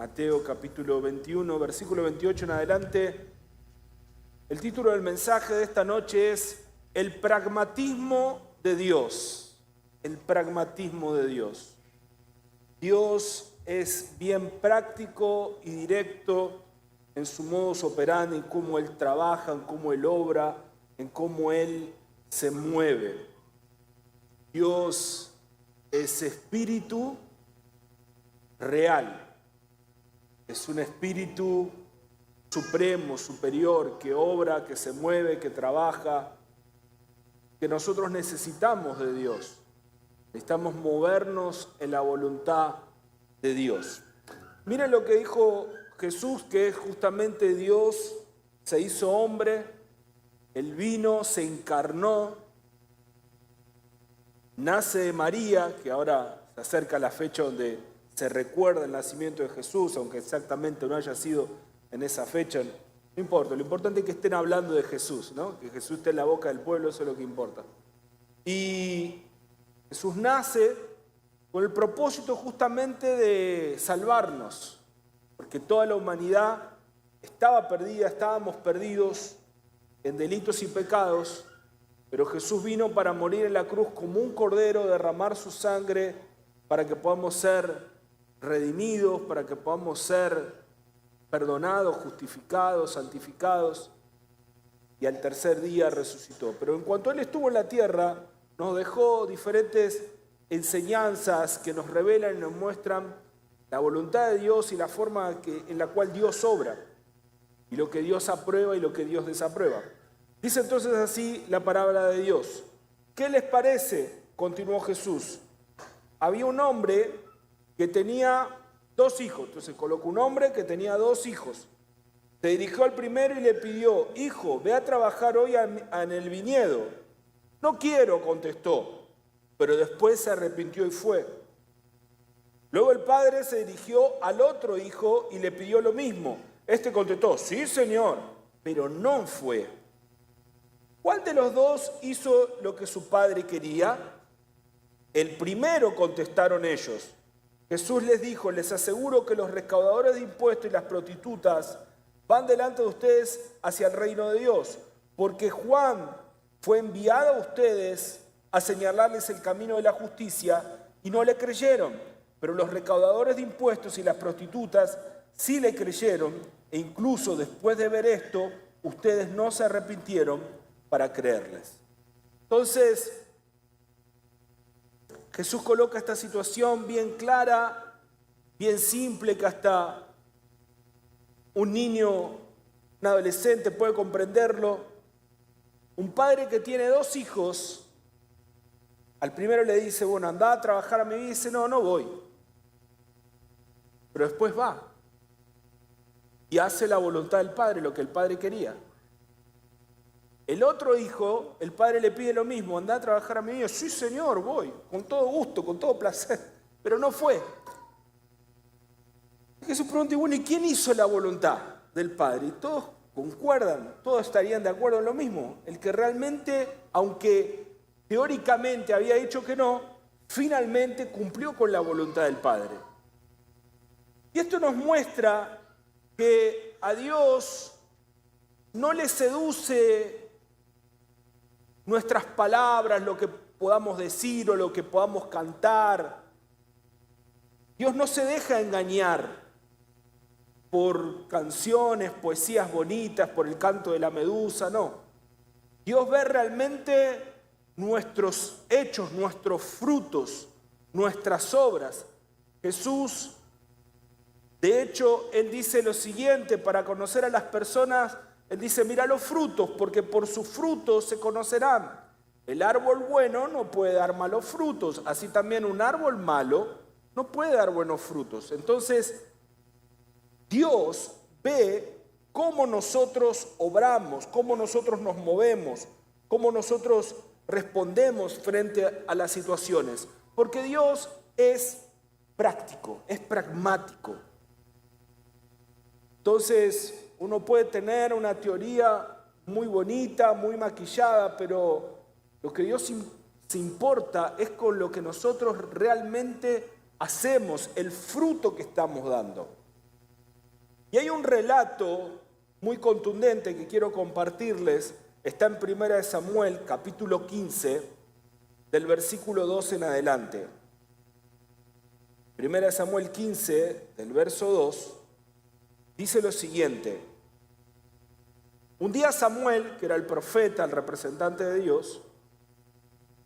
Mateo capítulo 21, versículo 28 en adelante. El título del mensaje de esta noche es El pragmatismo de Dios. El pragmatismo de Dios. Dios es bien práctico y directo en su modus operandi, en cómo Él trabaja, en cómo Él obra, en cómo Él se mueve. Dios es espíritu real. Es un espíritu supremo, superior, que obra, que se mueve, que trabaja, que nosotros necesitamos de Dios. Necesitamos movernos en la voluntad de Dios. Miren lo que dijo Jesús, que es justamente Dios, se hizo hombre, Él vino, se encarnó, nace de María, que ahora se acerca la fecha donde se recuerda el nacimiento de Jesús, aunque exactamente no haya sido en esa fecha, no importa. Lo importante es que estén hablando de Jesús, ¿no? Que Jesús esté en la boca del pueblo, eso es lo que importa. Y Jesús nace con el propósito justamente de salvarnos, porque toda la humanidad estaba perdida, estábamos perdidos en delitos y pecados, pero Jesús vino para morir en la cruz como un cordero, derramar su sangre para que podamos ser redimidos, para que podamos ser perdonados, justificados, santificados, y al tercer día resucitó. Pero en cuanto Él estuvo en la tierra, nos dejó diferentes enseñanzas que nos revelan y nos muestran la voluntad de Dios y la forma en la cual Dios obra, y lo que Dios aprueba y lo que Dios desaprueba. Dice entonces así la palabra de Dios. ¿Qué les parece? Continuó Jesús. Había un hombre que tenía 2 hijos. Entonces colocó un hombre que tenía 2 hijos. Se dirigió al primero y le pidió: hijo, ve a trabajar hoy en el viñedo. No quiero, contestó, pero después se arrepintió y fue. Luego el padre se dirigió al otro hijo y le pidió lo mismo. Este contestó: sí, señor, pero no fue. ¿Cuál de los 2 hizo lo que su padre quería? El primero, contestaron ellos. Jesús les dijo: les aseguro que los recaudadores de impuestos y las prostitutas van delante de ustedes hacia el reino de Dios, porque Juan fue enviado a ustedes a señalarles el camino de la justicia y no le creyeron, pero los recaudadores de impuestos y las prostitutas sí le creyeron, e incluso después de ver esto, ustedes no se arrepintieron para creerles. Entonces, Jesús coloca esta situación bien clara, bien simple, que hasta un niño, un adolescente puede comprenderlo. Un padre que tiene 2 hijos, al primero le dice: bueno, anda a trabajar a mi vida, y dice: no, no voy. Pero después va y hace la voluntad del padre, lo que el padre quería. El otro hijo, el padre le pide lo mismo: anda a trabajar a mi vida. Sí, señor, voy, con todo gusto, con todo placer, pero no fue. Jesús pregunta: bueno, ¿y quién hizo la voluntad del padre? Y todos concuerdan, todos estarían de acuerdo en lo mismo. El que realmente, aunque teóricamente había dicho que no, finalmente cumplió con la voluntad del padre. Y esto nos muestra que a Dios no le seduce nuestras palabras, lo que podamos decir o lo que podamos cantar. Dios no se deja engañar por canciones, poesías bonitas, por el canto de la medusa, no. Dios ve realmente nuestros hechos, nuestros frutos, nuestras obras. Jesús, de hecho, Él dice lo siguiente: para conocer a las personas, Él dice: mira los frutos, porque por sus frutos se conocerán. El árbol bueno no puede dar malos frutos, así también un árbol malo no puede dar buenos frutos. Entonces, Dios ve cómo nosotros obramos, cómo nosotros nos movemos, cómo nosotros respondemos frente a las situaciones. Porque Dios es práctico, es pragmático. Entonces, uno puede tener una teoría muy bonita, muy maquillada, pero lo que Dios se importa es con lo que nosotros realmente hacemos, el fruto que estamos dando. Y hay un relato muy contundente que quiero compartirles. Está en 1 Samuel, capítulo 15, del versículo 2 en adelante. 1 Samuel 15, del verso 2, dice lo siguiente. Un día Samuel, que era el profeta, el representante de Dios,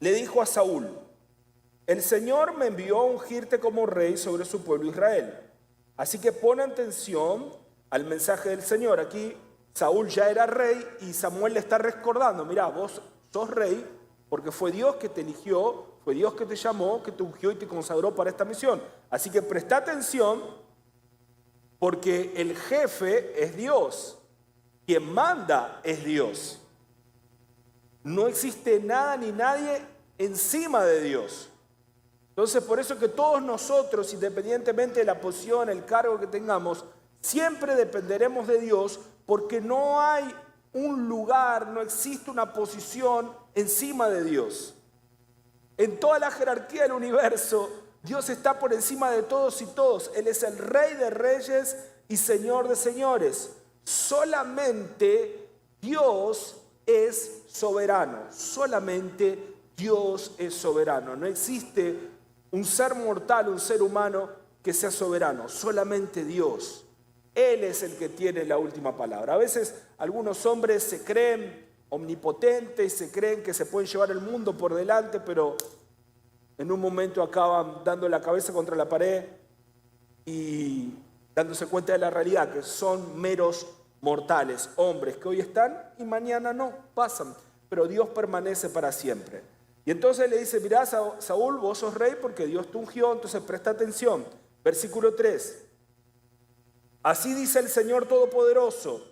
le dijo a Saúl: el Señor me envió a ungirte como rey sobre su pueblo Israel. Así que pon atención al mensaje del Señor. Aquí Saúl ya era rey y Samuel le está recordando: mira, vos sos rey porque fue Dios que te eligió, fue Dios que te llamó, que te ungió y te consagró para esta misión. Así que presta atención, porque el jefe es Dios, quien manda es Dios. No existe nada ni nadie encima de Dios. Entonces, por eso que todos nosotros, independientemente de la posición, el cargo que tengamos, siempre dependeremos de Dios, porque no hay un lugar, no existe una posición encima de Dios. En toda la jerarquía del universo, Dios está por encima de todos y todos. Él es el Rey de reyes y Señor de señores. Solamente Dios es soberano. Solamente Dios es soberano. No existe un ser mortal, un ser humano que sea soberano. Solamente Dios. Él es el que tiene la última palabra. A veces algunos hombres se creen omnipotentes, se creen que se pueden llevar el mundo por delante, pero en un momento acaban dando la cabeza contra la pared y dándose cuenta de la realidad, que son meros mortales, hombres que hoy están y mañana no, pasan, pero Dios permanece para siempre. Y entonces le dice: mirá, Saúl, vos sos rey porque Dios te ungió. Entonces presta atención, versículo 3. Así dice el Señor Todopoderoso: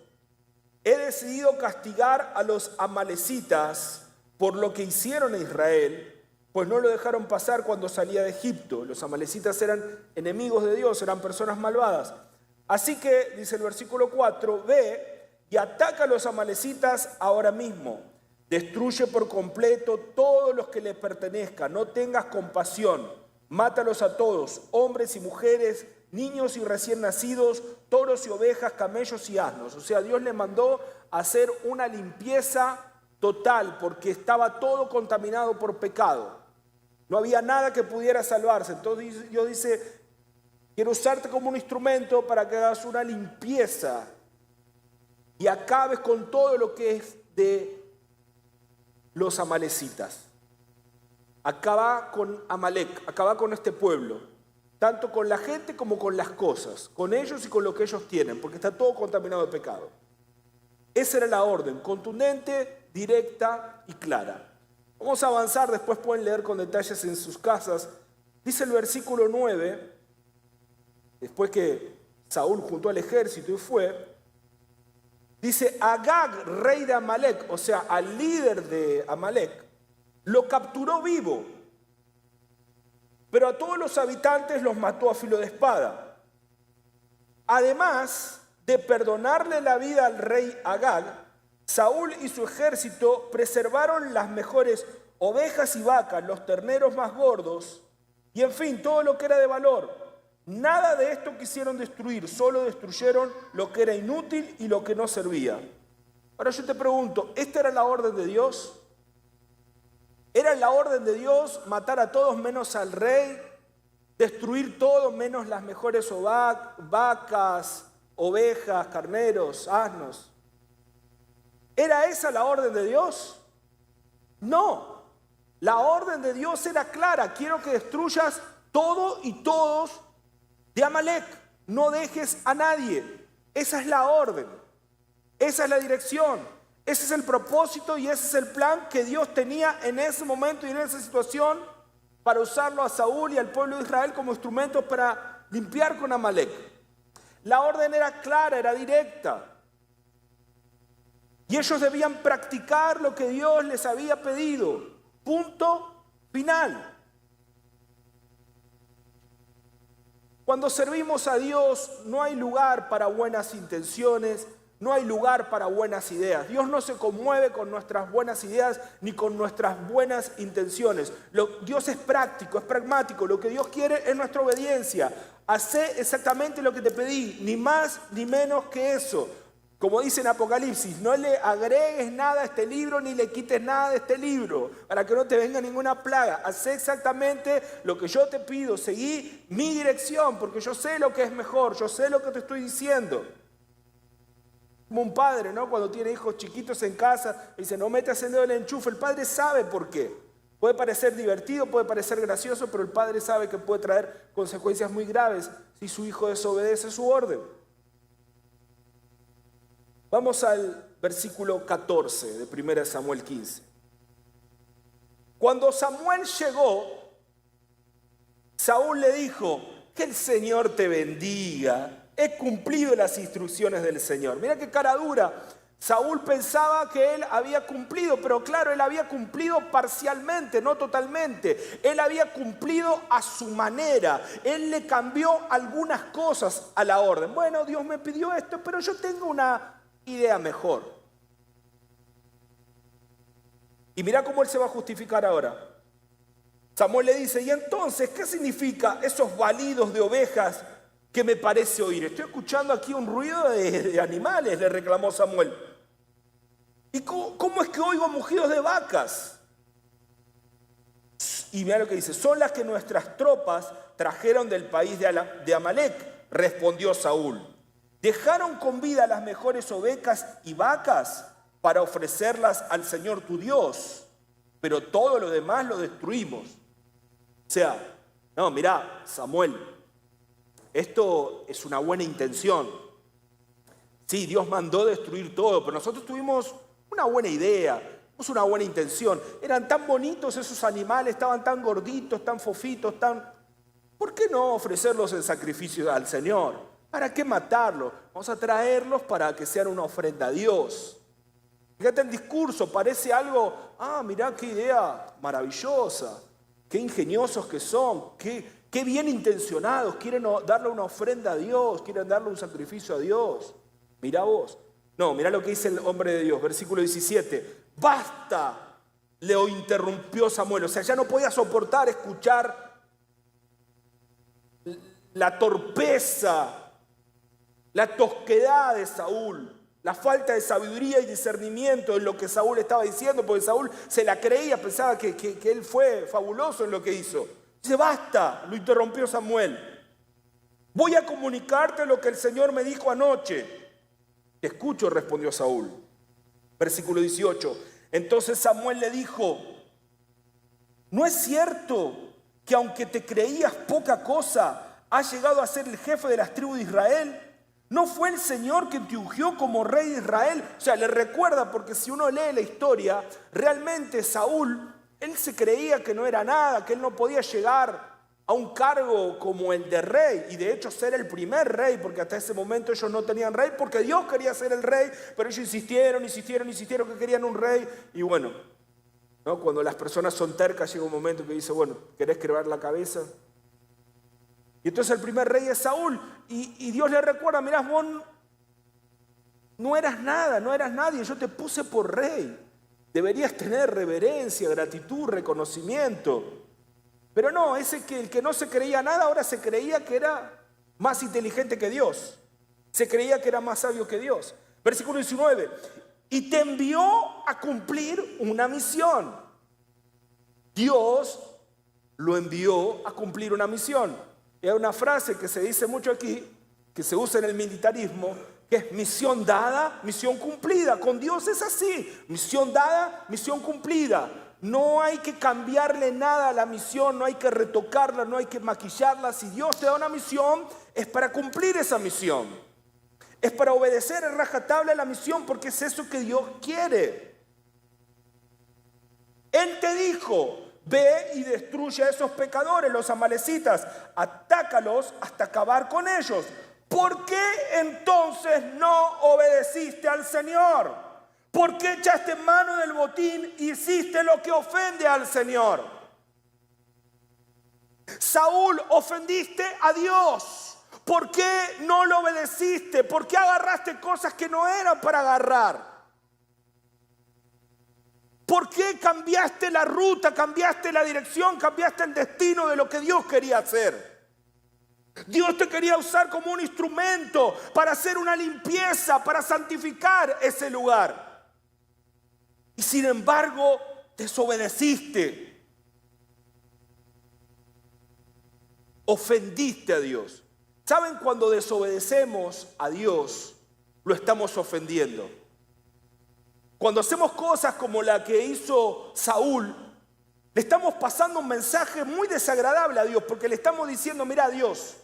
he decidido castigar a los amalecitas por lo que hicieron a Israel, pues no lo dejaron pasar cuando salía de Egipto. Los amalecitas eran enemigos de Dios, eran personas malvadas. Así que, dice el versículo 4, ve y ataca a los amalecitas ahora mismo. Destruye por completo todos los que les pertenezcan, no tengas compasión. Mátalos a todos, hombres y mujeres, niños y recién nacidos, toros y ovejas, camellos y asnos. O sea, Dios le mandó a hacer una limpieza total porque estaba todo contaminado por pecado. No había nada que pudiera salvarse. Entonces Dios dice: quiero usarte como un instrumento para que hagas una limpieza y acabes con todo lo que es de los amalecitas. Acaba con Amalek, acaba con este pueblo, tanto con la gente como con las cosas, con ellos y con lo que ellos tienen, porque está todo contaminado de pecado. Esa era la orden, contundente, directa y clara. Vamos a avanzar, después pueden leer con detalles en sus casas. Dice el versículo 9, después que Saúl juntó al ejército y fue, dice: Agag, rey de Amalek, o sea, al líder de Amalek, lo capturó vivo, pero a todos los habitantes los mató a filo de espada. Además de perdonarle la vida al rey Agag, Saúl y su ejército preservaron las mejores ovejas y vacas, los terneros más gordos, y en fin, todo lo que era de valor. Nada de esto quisieron destruir, solo destruyeron lo que era inútil y lo que no servía. Ahora yo te pregunto, ¿esta era la orden de Dios? ¿Era la orden de Dios matar a todos menos al rey? ¿Destruir todo menos las mejores vacas, ovejas, carneros, asnos? ¿Era esa la orden de Dios? No. La orden de Dios era clara: quiero que destruyas todo y todos de Amalek. No dejes a nadie. Esa es la orden. Esa es la dirección. Ese es el propósito y ese es el plan que Dios tenía en ese momento y en esa situación para usarlo a Saúl y al pueblo de Israel como instrumentos para limpiar con Amalek. La orden era clara, era directa. Y ellos debían practicar lo que Dios les había pedido. Punto final. Cuando servimos a Dios no hay lugar para buenas intenciones, no hay lugar para buenas ideas. Dios no se conmueve con nuestras buenas ideas ni con nuestras buenas intenciones. Dios es práctico, es pragmático. Lo que Dios quiere es nuestra obediencia. Hacé exactamente lo que te pedí, ni más ni menos que eso. Como dice en Apocalipsis, no le agregues nada a este libro ni le quites nada de este libro para que no te venga ninguna plaga. Hacé exactamente lo que yo te pido, seguí mi dirección porque yo sé lo que es mejor, yo sé lo que te estoy diciendo. Como un padre, ¿no? Cuando tiene hijos chiquitos en casa, dice, no metas el dedo en el enchufe. El padre sabe por qué. Puede parecer divertido, puede parecer gracioso, pero el padre sabe que puede traer consecuencias muy graves si su hijo desobedece su orden. Vamos al versículo 14 de 1 Samuel 15. Cuando Samuel llegó, Saúl le dijo, que el Señor te bendiga. He cumplido las instrucciones del Señor. Mira qué cara dura. Saúl pensaba que él había cumplido, pero claro, él había cumplido parcialmente, no totalmente. Él había cumplido a su manera. Él le cambió algunas cosas a la orden. Bueno, Dios me pidió esto, pero yo tengo una idea mejor. Y mira cómo él se va a justificar ahora. Samuel le dice, ¿y entonces qué significa esos balidos de ovejas que me parece oír? Estoy escuchando aquí un ruido de animales, le reclamó Samuel. ¿Y cómo es que oigo mugidos de vacas? Y mira lo que dice, son las que nuestras tropas trajeron del país de Amalec, respondió Saúl. Dejaron con vida las mejores ovejas y vacas para ofrecerlas al Señor tu Dios, pero todo lo demás lo destruimos. O sea, no, mirá, Samuel, esto es una buena intención. Sí, Dios mandó destruir todo, pero nosotros tuvimos una buena idea, tuvimos una buena intención. Eran tan bonitos esos animales, estaban tan gorditos, tan fofitos, ¿Por qué no ofrecerlos en sacrificio al Señor? ¿Para qué matarlos? Vamos a traerlos para que sean una ofrenda a Dios. Fíjate el discurso, parece algo, mirá qué idea maravillosa, qué ingeniosos que son, qué bien intencionados, quieren darle una ofrenda a Dios, quieren darle un sacrificio a Dios. Mirá vos. No, mirá lo que dice el hombre de Dios, versículo 17. ¡Basta! Le interrumpió Samuel. O sea, ya no podía soportar escuchar la torpeza, la tosquedad de Saúl, la falta de sabiduría y discernimiento en lo que Saúl estaba diciendo, porque Saúl se la creía, pensaba que él fue fabuloso en lo que hizo. Dice, basta, lo interrumpió Samuel. Voy a comunicarte lo que el Señor me dijo anoche. Te escucho, respondió Saúl. Versículo 18. Entonces Samuel le dijo, ¿no es cierto que aunque te creías poca cosa, has llegado a ser el jefe de las tribus de Israel? ¿No fue el Señor quien te ungió como rey de Israel? O sea, le recuerda, porque si uno lee la historia, realmente Saúl, él se creía que no era nada, que él no podía llegar a un cargo como el de rey, y de hecho ser el primer rey, porque hasta ese momento ellos no tenían rey, porque Dios quería ser el rey, pero ellos insistieron que querían un rey, y bueno, ¿no? Cuando las personas son tercas llega un momento que dice, bueno, ¿querés quebrar la cabeza? Y entonces el primer rey es Saúl, y Dios le recuerda, mirá, vos no eras nada, no eras nadie, yo te puse por rey. Deberías tener reverencia, gratitud, reconocimiento. Pero no, el que no se creía nada, ahora se creía que era más inteligente que Dios. Se creía que era más sabio que Dios. Versículo 19, y te envió a cumplir una misión. Dios lo envió a cumplir una misión. Es una frase que se dice mucho aquí, que se usa en el militarismo, que es misión dada, misión cumplida. Con Dios es así, misión dada, misión cumplida. No hay que cambiarle nada a la misión, no hay que retocarla, no hay que maquillarla. Si Dios te da una misión, es para cumplir esa misión. Es para obedecer a rajatabla la misión, porque es eso que Dios quiere. Él te dijo, ve y destruye a esos pecadores, los amalecitas, atácalos hasta acabar con ellos. ¿Por qué entonces no obedeciste al Señor? ¿Por qué echaste mano del botín y hiciste lo que ofende al Señor? Saúl, ofendiste a Dios. ¿Por qué no lo obedeciste? desobedeciste? ¿Por qué agarraste cosas que no eran para agarrar? ¿Por qué cambiaste la ruta, cambiaste la dirección, cambiaste el destino de lo que Dios quería hacer? Dios te quería usar como un instrumento para hacer una limpieza, para santificar ese lugar. Y sin embargo, desobedeciste. Ofendiste a Dios. ¿Saben? Cuando desobedecemos a Dios, lo estamos ofendiendo. Cuando hacemos cosas como la que hizo Saúl, le estamos pasando un mensaje muy desagradable a Dios, porque le estamos diciendo: mira, Dios,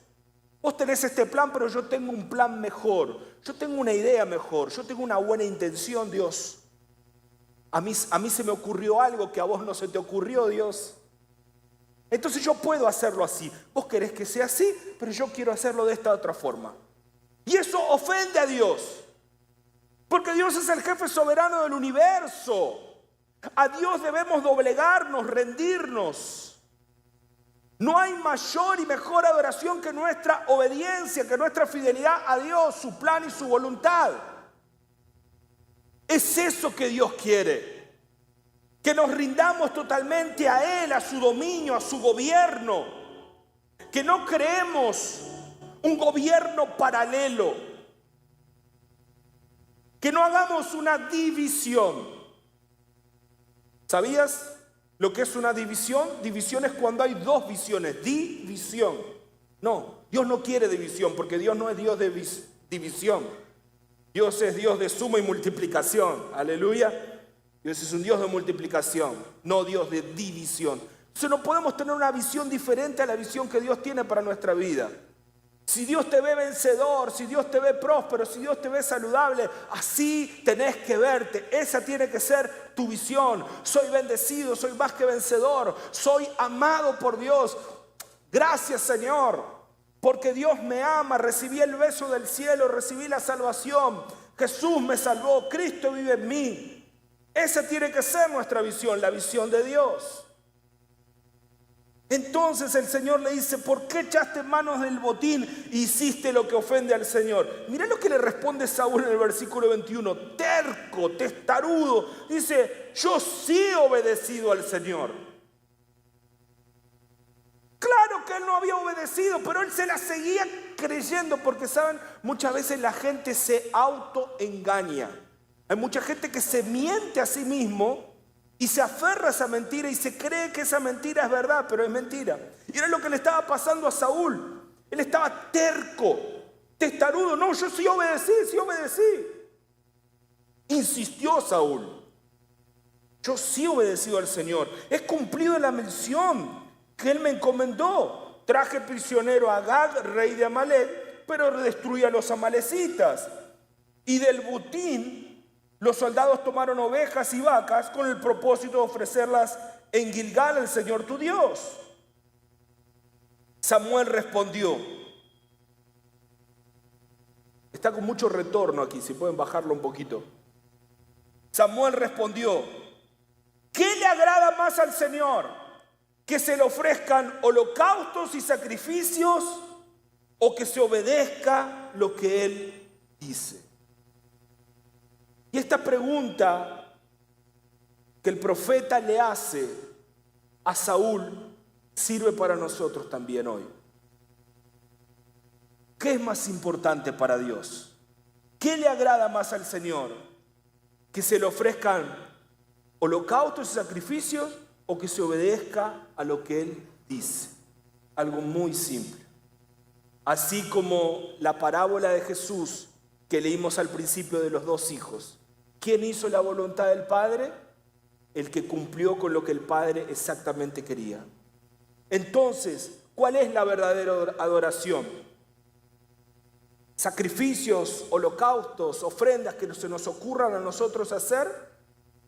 vos tenés este plan, pero yo tengo un plan mejor, yo tengo una idea mejor, yo tengo una buena intención, Dios. A mí se me ocurrió algo que a vos no se te ocurrió, Dios. Entonces yo puedo hacerlo así. Vos querés que sea así, pero yo quiero hacerlo de esta otra forma. Y eso ofende a Dios, porque Dios es el jefe soberano del universo. A Dios debemos doblegarnos, rendirnos. No hay mayor y mejor adoración que nuestra obediencia, que nuestra fidelidad a Dios, su plan y su voluntad. Es eso que Dios quiere. Que nos rindamos totalmente a Él, a su dominio, a su gobierno. Que no creemos un gobierno paralelo. Que no hagamos una división. ¿Sabías lo que es una división? División es cuando hay dos visiones. División. No, Dios no quiere división, porque Dios no es Dios de división. Dios es Dios de suma y multiplicación. Aleluya. Dios es un Dios de multiplicación, no Dios de división. Entonces no podemos tener una visión diferente a la visión que Dios tiene para nuestra vida. Si Dios te ve vencedor, si Dios te ve próspero, si Dios te ve saludable, así tenés que verte. Esa tiene que ser tu visión. Soy bendecido, soy más que vencedor, soy amado por Dios. Gracias, Señor, porque Dios me ama. Recibí el beso del cielo, recibí la salvación. Jesús me salvó, Cristo vive en mí. Esa tiene que ser nuestra visión, la visión de Dios. Entonces el Señor le dice: ¿por qué echaste manos del botín e hiciste lo que ofende al Señor? Mirá lo que le responde Saúl en el versículo 21. Terco, testarudo. Dice: yo sí he obedecido al Señor. Claro que él no había obedecido, pero él se la seguía creyendo, porque saben, muchas veces la gente se autoengaña. Hay mucha gente que se miente a sí mismo y se aferra a esa mentira y se cree que esa mentira es verdad, pero es mentira. Y era lo que le estaba pasando a Saúl. Él estaba terco, testarudo. No, yo sí obedecí, sí obedecí. Insistió Saúl: yo sí he obedecido al Señor. He cumplido la misión que Él me encomendó. Traje prisionero a Agag, rey de Amalek, pero destruí a los amalecitas. Y del botín los soldados tomaron ovejas y vacas con el propósito de ofrecerlas en Gilgal al Señor tu Dios. Samuel respondió. Está con mucho retorno aquí, si pueden bajarlo un poquito. Samuel respondió: ¿qué le agrada más al Señor? ¿Que se le ofrezcan holocaustos y sacrificios, o que se obedezca lo que Él dice? Y esta pregunta que el profeta le hace a Saúl sirve para nosotros también hoy. ¿Qué es más importante para Dios? ¿Qué le agrada más al Señor? ¿Que se le ofrezcan holocaustos y sacrificios, o que se obedezca a lo que Él dice? Algo muy simple. Así como la parábola de Jesús que leímos al principio de los dos hijos. ¿Quién hizo la voluntad del Padre? El que cumplió con lo que el Padre exactamente quería. Entonces, ¿cuál es la verdadera adoración? ¿Sacrificios, holocaustos, ofrendas que se nos ocurran a nosotros hacer?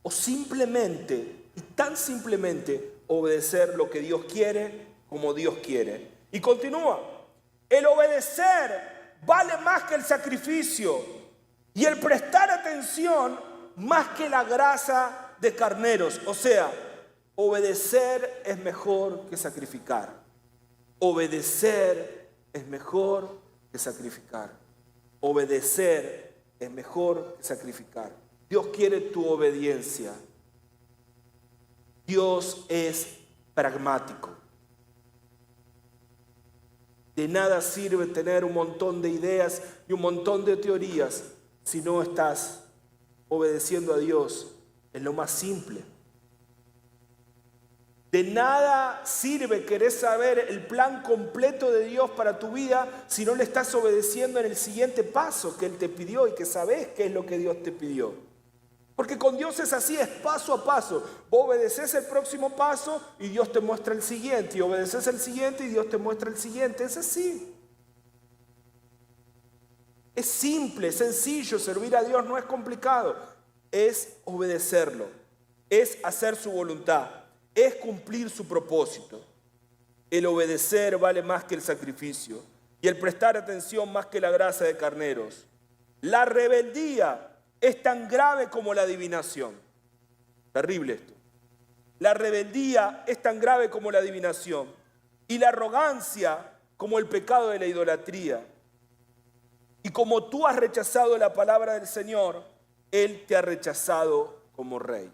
¿O simplemente, y tan simplemente, obedecer lo que Dios quiere como Dios quiere? Y continúa: el obedecer vale más que el sacrificio, y el prestar atención más que la grasa de carneros. O sea, obedecer es mejor que sacrificar. Obedecer es mejor que sacrificar. obedecer es mejor que sacrificar. Dios quiere tu obediencia. Dios es pragmático. De nada sirve tener un montón de ideas y un montón de teorías si no estás obedeciendo a Dios en lo más simple. De nada sirve querer saber el plan completo de Dios para tu vida si no le estás obedeciendo en el siguiente paso que Él te pidió y que sabes qué es lo que Dios te pidió. Porque con Dios es así, es paso a paso. Vos obedeces el próximo paso y Dios te muestra el siguiente. Y obedeces el siguiente y Dios te muestra el siguiente. Es así. Es simple, es sencillo. Servir a Dios no es complicado. Es obedecerlo. Es hacer su voluntad. Es cumplir su propósito. El obedecer vale más que el sacrificio. Y el prestar atención más que la grasa de carneros. La rebeldía es tan grave como la adivinación. Terrible esto. La rebeldía es tan grave como la adivinación. Y la arrogancia como el pecado de la idolatría. Y como tú has rechazado la palabra del Señor, Él te ha rechazado como rey.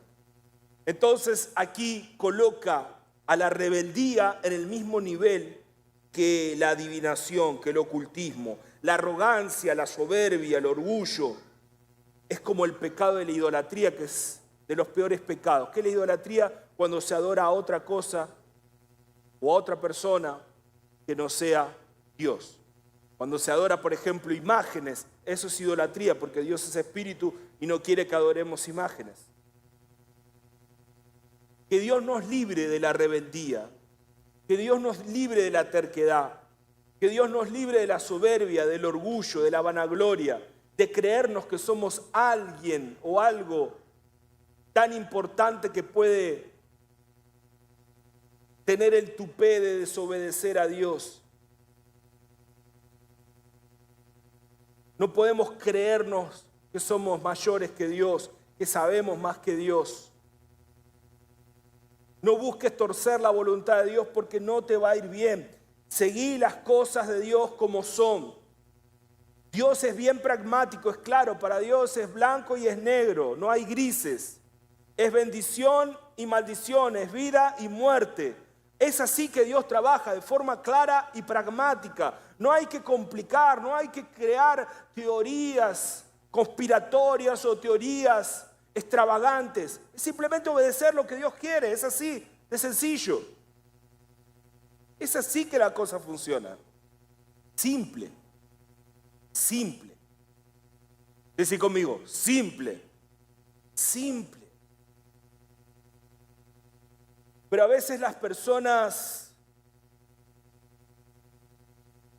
Entonces aquí coloca a la rebeldía en el mismo nivel que la adivinación, que el ocultismo. La arrogancia, la soberbia, el orgullo. Es como el pecado de la idolatría, que es de los peores pecados. ¿Qué es la idolatría? Cuando se adora a otra cosa o a otra persona que no sea Dios. Cuando se adora, por ejemplo, imágenes, eso es idolatría, porque Dios es espíritu y no quiere que adoremos imágenes. Que Dios nos libre de la rebeldía, que Dios nos libre de la terquedad, que Dios nos libre de la soberbia, del orgullo, de la vanagloria, de creernos que somos alguien o algo tan importante que puede tener el tupé de desobedecer a Dios. No podemos creernos que somos mayores que Dios, que sabemos más que Dios. No busques torcer la voluntad de Dios porque no te va a ir bien. Seguí las cosas de Dios como son. Dios es bien pragmático, es claro, para Dios es blanco y es negro, no hay grises. Es bendición y maldición, es vida y muerte. Es así que Dios trabaja de forma clara y pragmática. No hay que complicar, no hay que crear teorías conspiratorias o teorías extravagantes. Es simplemente obedecer lo que Dios quiere, es así, es sencillo. Es así que la cosa funciona. Simple. Simple. Decí conmigo, simple. Simple. Pero a veces las personas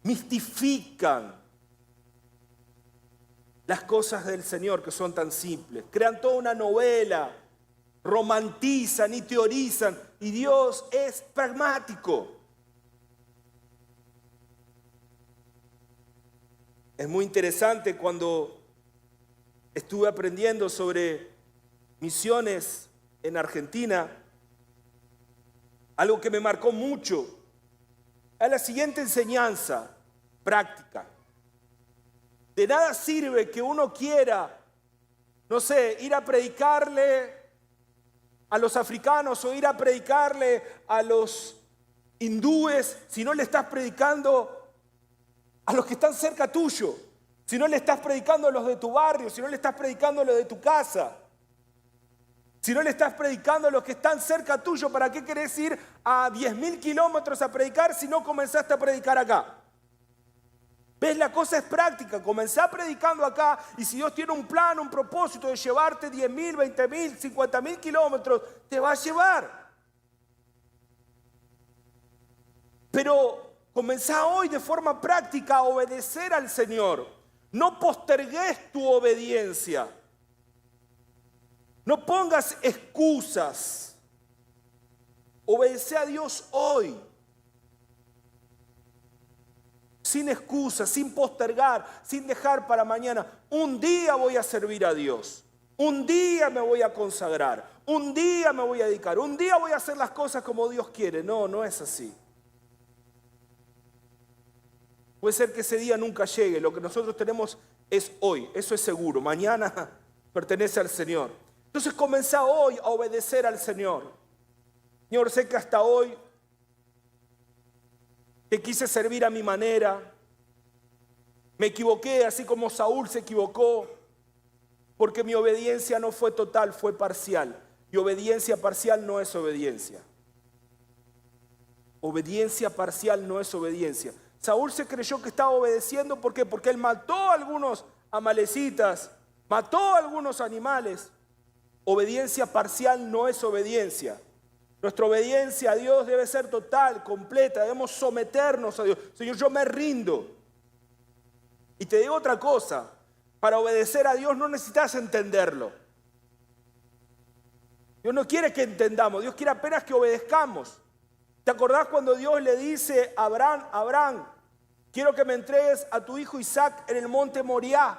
mistifican las cosas del Señor que son tan simples. Crean toda una novela, romantizan y teorizan, y Dios es pragmático. Es muy interesante cuando estuve aprendiendo sobre misiones en Argentina, algo que me marcó mucho es la siguiente enseñanza práctica. De nada sirve que uno quiera, no sé, ir a predicarle a los africanos o ir a predicarle a los hindúes si no le estás predicando a los que están cerca tuyo, si no le estás predicando a los de tu barrio, si no le estás predicando a los de tu casa, si no le estás predicando a los que están cerca tuyo. ¿Para qué querés ir a 10.000 kilómetros a predicar si no comenzaste a predicar acá? ¿Ves? La cosa es práctica. Comenzá predicando acá y si Dios tiene un plan, un propósito de llevarte 10.000, 20.000, 50.000 kilómetros, te va a llevar. Pero comenzá hoy de forma práctica a obedecer al Señor. No postergues tu obediencia. No pongas excusas. Obedece a Dios hoy. Sin excusas, sin postergar, sin dejar para mañana. Un día voy a servir a Dios. Un día me voy a consagrar. Un día me voy a dedicar. Un día voy a hacer las cosas como Dios quiere. No, no es así. Puede ser que ese día nunca llegue. Lo que nosotros tenemos es hoy. Eso es seguro. Mañana pertenece al Señor. Entonces comenzá hoy a obedecer al Señor. Señor, sé que hasta hoy te quise servir a mi manera. Me equivoqué así como Saúl se equivocó. Porque mi obediencia no fue total, fue parcial. Y obediencia parcial no es obediencia. Obediencia parcial no es obediencia. Saúl se creyó que estaba obedeciendo. ¿Por qué? Porque él mató a algunos amalecitas, mató a algunos animales. Obediencia parcial no es obediencia. Nuestra obediencia a Dios debe ser total, completa. Debemos someternos a Dios. Señor, yo me rindo. Y te digo otra cosa. Para obedecer a Dios no necesitas entenderlo. Dios no quiere que entendamos. Dios quiere apenas que obedezcamos. ¿Te acordás cuando Dios le dice a Abraham, Abraham, quiero que me entregues a tu hijo Isaac en el monte Moriah?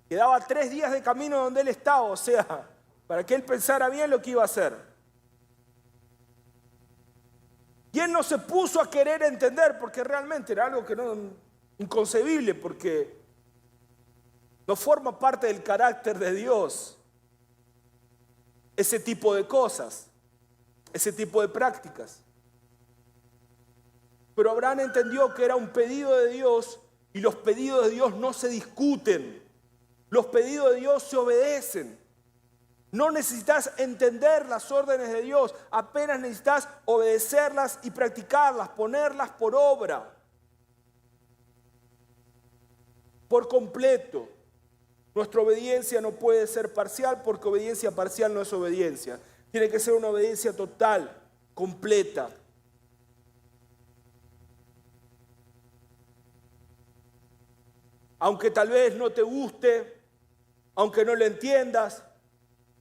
Quedaba 3 días de camino donde él estaba, o sea, para que él pensara bien lo que iba a hacer. Y él no se puso a querer entender porque realmente era algo que no, inconcebible, porque no forma parte del carácter de Dios ese tipo de cosas. Ese tipo de prácticas. Pero Abraham entendió que era un pedido de Dios y los pedidos de Dios no se discuten. Los pedidos de Dios se obedecen. No necesitas entender las órdenes de Dios, apenas necesitas obedecerlas y practicarlas, ponerlas por obra. Por completo. Nuestra obediencia no puede ser parcial porque obediencia parcial no es obediencia. Tiene que ser una obediencia total, completa. Aunque tal vez no te guste, aunque no lo entiendas.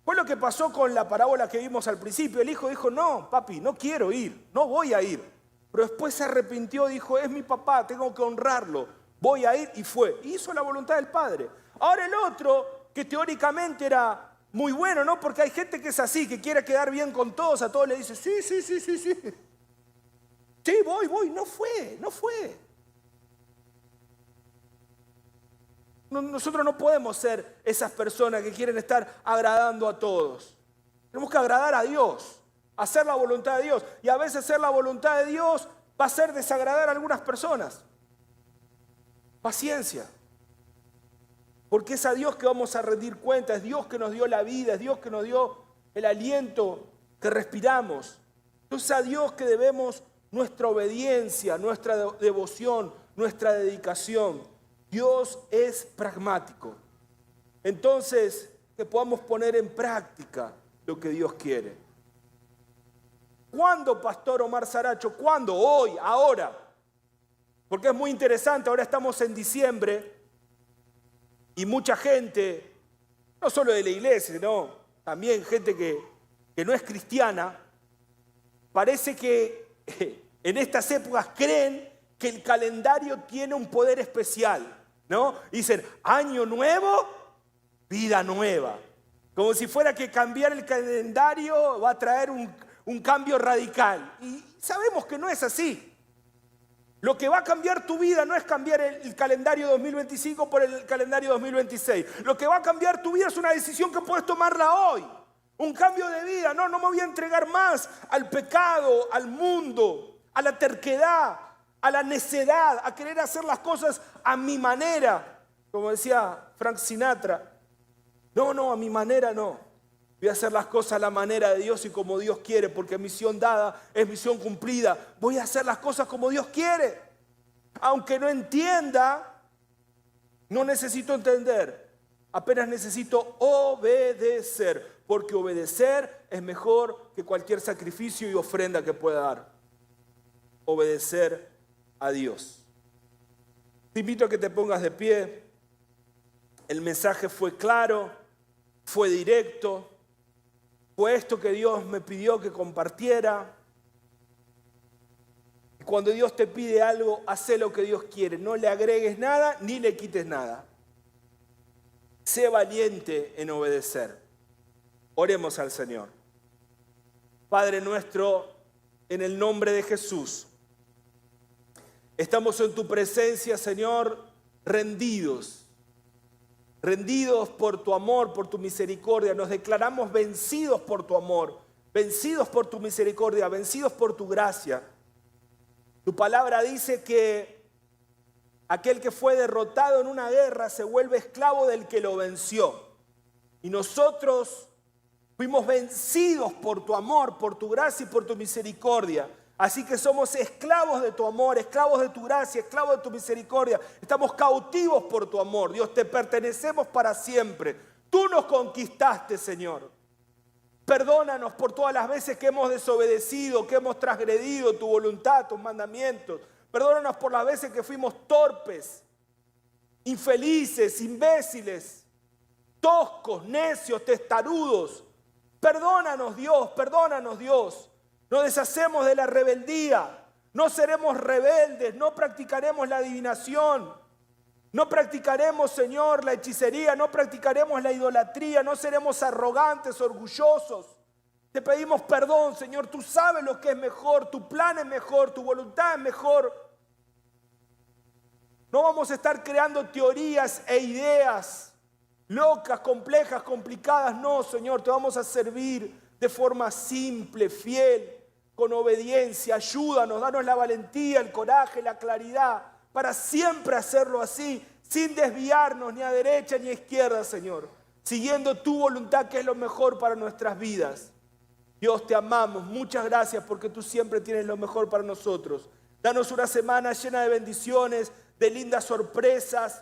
Fue lo que pasó con la parábola que vimos al principio. El hijo dijo, no, papi, no quiero ir, no voy a ir. Pero después se arrepintió, dijo, es mi papá, tengo que honrarlo. Voy a ir y fue. Hizo la voluntad del Padre. Ahora el otro, que teóricamente era muy bueno, ¿no? Porque hay gente que es así, que quiere quedar bien con todos, a todos le dice, sí. Sí, voy, no fue. Nosotros no podemos ser esas personas que quieren estar agradando a todos. Tenemos que agradar a Dios, hacer la voluntad de Dios. Y a veces hacer la voluntad de Dios va a ser desagradar a algunas personas. Paciencia. Porque es a Dios que vamos a rendir cuenta, es Dios que nos dio la vida, es Dios que nos dio el aliento que respiramos. Entonces a Dios que debemos nuestra obediencia, nuestra devoción, nuestra dedicación. Dios es pragmático. Entonces, que podamos poner en práctica lo que Dios quiere. ¿Cuándo, Pastor Omar Saracho? ¿Cuándo? Hoy, ahora. Porque es muy interesante, ahora estamos en diciembre. Y mucha gente, no solo de la iglesia, sino también gente que no es cristiana, parece que en estas épocas creen que el calendario tiene un poder especial, ¿no? Dicen, año nuevo, vida nueva. Como si fuera que cambiar el calendario va a traer un cambio radical. Y sabemos que no es así. Lo que va a cambiar tu vida no es cambiar el calendario 2025 por el calendario 2026. Lo que va a cambiar tu vida es una decisión que puedes tomarla hoy. Un cambio de vida. No me voy a entregar más al pecado, al mundo, a la terquedad, a la necedad, a querer hacer las cosas a mi manera. Como decía Frank Sinatra. No, a mi manera no. Voy a hacer las cosas a la manera de Dios y como Dios quiere, porque misión dada es misión cumplida. Voy a hacer las cosas como Dios quiere. Aunque no entienda, no necesito entender. Apenas necesito obedecer, porque obedecer es mejor que cualquier sacrificio y ofrenda que pueda dar. Obedecer a Dios. Te invito a que te pongas de pie. El mensaje fue claro, fue directo. Fue esto que Dios me pidió que compartiera. Y cuando Dios te pide algo, haz lo que Dios quiere. No le agregues nada ni le quites nada. Sé valiente en obedecer. Oremos al Señor. Padre nuestro, en el nombre de Jesús, Estamos en tu presencia, Señor, rendidos por tu amor, por tu misericordia. Nos declaramos vencidos por tu amor, vencidos por tu misericordia, vencidos por tu gracia. Tu palabra dice que aquel que fue derrotado en una guerra se vuelve esclavo del que lo venció. Y nosotros fuimos vencidos por tu amor, por tu gracia y por tu misericordia. Así que somos esclavos de tu amor, esclavos de tu gracia, esclavos de tu misericordia. Estamos cautivos por tu amor. Dios, te pertenecemos para siempre. Tú nos conquistaste, Señor. Perdónanos por todas las veces que hemos desobedecido, que hemos transgredido tu voluntad, tus mandamientos. Perdónanos por las veces que fuimos torpes, infelices, imbéciles, toscos, necios, testarudos. Perdónanos, Dios, perdónanos, Dios. Nos deshacemos de la rebeldía, no seremos rebeldes, no practicaremos la adivinación, no practicaremos, Señor, la hechicería, no practicaremos la idolatría, no seremos arrogantes, orgullosos. Te pedimos perdón, Señor, tú sabes lo que es mejor, tu plan es mejor, tu voluntad es mejor. No vamos a estar creando teorías e ideas locas, complejas, complicadas, no, Señor, te vamos a servir de forma simple, fiel, con obediencia. Ayúdanos, danos la valentía, el coraje, la claridad para siempre hacerlo así, sin desviarnos ni a derecha ni a izquierda, Señor, siguiendo tu voluntad, que es lo mejor para nuestras vidas. Dios, te amamos, muchas gracias porque tú siempre tienes lo mejor para nosotros. Danos una semana llena de bendiciones, de lindas sorpresas.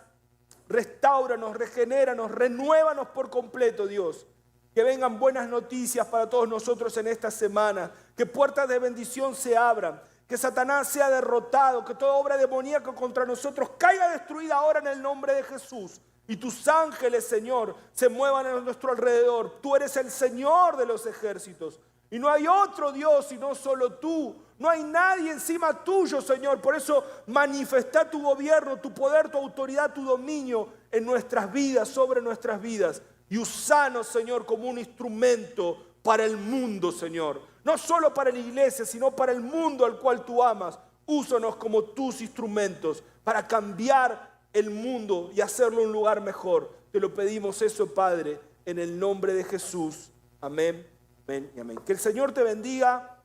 Restáuranos, regenéranos, renuévanos por completo, Dios. Que vengan buenas noticias para todos nosotros en esta semana. Que puertas de bendición se abran. Que Satanás sea derrotado. Que toda obra demoníaca contra nosotros caiga destruida ahora en el nombre de Jesús. Y tus ángeles, Señor, se muevan a nuestro alrededor. Tú eres el Señor de los ejércitos. Y no hay otro Dios sino solo tú. No hay nadie encima tuyo, Señor. Por eso manifesta tu gobierno, tu poder, tu autoridad, tu dominio en nuestras vidas, sobre nuestras vidas. Y usanos, Señor, como un instrumento para el mundo, Señor. No solo para la iglesia, sino para el mundo al cual tú amas. Úsanos como tus instrumentos para cambiar el mundo y hacerlo un lugar mejor. Te lo pedimos eso, Padre, en el nombre de Jesús. Amén, amén y amén. Que el Señor te bendiga.